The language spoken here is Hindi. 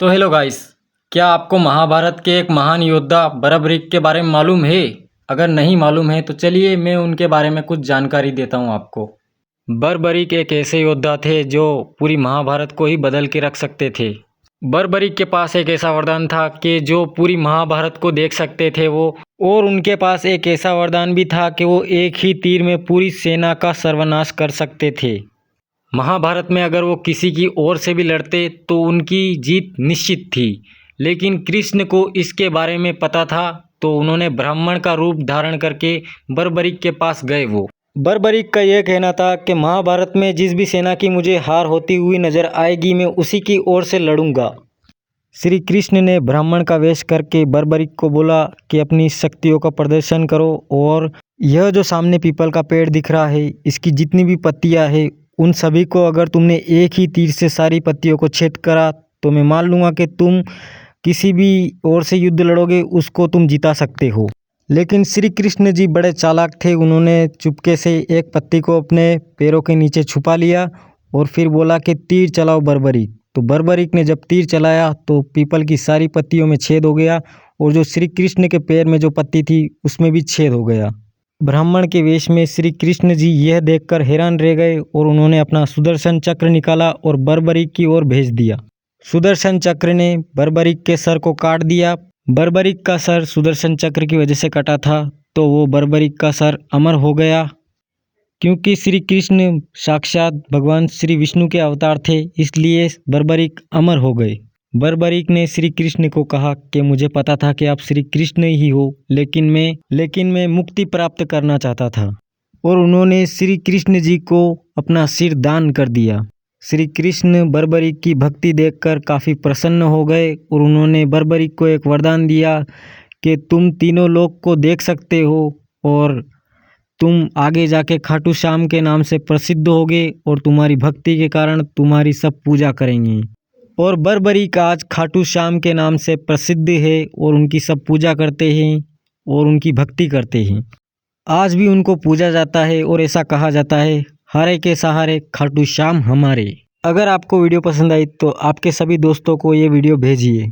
तो हेलो गाइस, क्या आपको महाभारत के एक महान योद्धा बर्बरीक के बारे में मालूम है? अगर नहीं मालूम है तो चलिए मैं उनके बारे में कुछ जानकारी देता हूँ आपको। बर्बरीक एक ऐसे योद्धा थे जो पूरी महाभारत को ही बदल के रख सकते थे। बर्बरीक के पास एक ऐसा वरदान था कि जो पूरी महाभारत को देख सकते थे वो, और उनके पास एक ऐसा वरदान भी था कि वो एक ही तीर में पूरी सेना का सर्वनाश कर सकते थे। महाभारत में अगर वो किसी की ओर से भी लड़ते तो उनकी जीत निश्चित थी, लेकिन कृष्ण को इसके बारे में पता था तो उन्होंने ब्राह्मण का रूप धारण करके बर्बरीक के पास गए। वो बर्बरीक का यह कहना था कि महाभारत में जिस भी सेना की मुझे हार होती हुई नजर आएगी मैं उसी की ओर से लड़ूंगा। श्री कृष्ण ने ब्राह्मण का वेश करके बर्बरीक को बोला कि अपनी शक्तियों का प्रदर्शन करो, और यह जो सामने पीपल का पेड़ दिख रहा है इसकी जितनी भी पत्तियां हैं उन सभी को अगर तुमने एक ही तीर से सारी पत्तियों को छेद करा तो मैं मान लूँगा कि तुम किसी भी ओर से युद्ध लड़ोगे उसको तुम जिता सकते हो। लेकिन श्री कृष्ण जी बड़े चालाक थे, उन्होंने चुपके से एक पत्ती को अपने पैरों के नीचे छुपा लिया और फिर बोला कि तीर चलाओ बर्बरीक। तो बर्बरीक ने जब तीर चलाया तो पीपल की सारी पत्तियों में छेद हो गया, और जो श्री कृष्ण के पैर में जो पत्ती थी उसमें भी छेद हो गया। ब्राह्मण के वेश में श्री कृष्ण जी यह देखकर हैरान रह गए और उन्होंने अपना सुदर्शन चक्र निकाला और बर्बरीक की ओर भेज दिया। सुदर्शन चक्र ने बर्बरीक के सर को काट दिया। बर्बरीक का सर सुदर्शन चक्र की वजह से कटा था तो वो बर्बरीक का सर अमर हो गया। क्योंकि श्री कृष्ण साक्षात भगवान श्री विष्णु के अवतार थे इसलिए बर्बरीक अमर हो गए। बर्बरीक ने श्री कृष्ण को कहा कि मुझे पता था कि आप श्री कृष्ण ही हो, लेकिन मैं मुक्ति प्राप्त करना चाहता था। और उन्होंने श्री कृष्ण जी को अपना सिर दान कर दिया। श्री कृष्ण बर्बरीक की भक्ति देखकर काफ़ी प्रसन्न हो गए और उन्होंने बर्बरीक को एक वरदान दिया कि तुम तीनों लोक को देख सकते हो और तुम आगे जाके खाटू श्याम के नाम से प्रसिद्ध होगे और तुम्हारी भक्ति के कारण तुम्हारी सब पूजा करेंगे। और बर्बरीक आज खाटू श्याम के नाम से प्रसिद्ध है और उनकी सब पूजा करते हैं और उनकी भक्ति करते हैं। आज भी उनको पूजा जाता है और ऐसा कहा जाता है, हारे के सहारे खाटू श्याम हमारे। अगर आपको वीडियो पसंद आई तो आपके सभी दोस्तों को ये वीडियो भेजिए।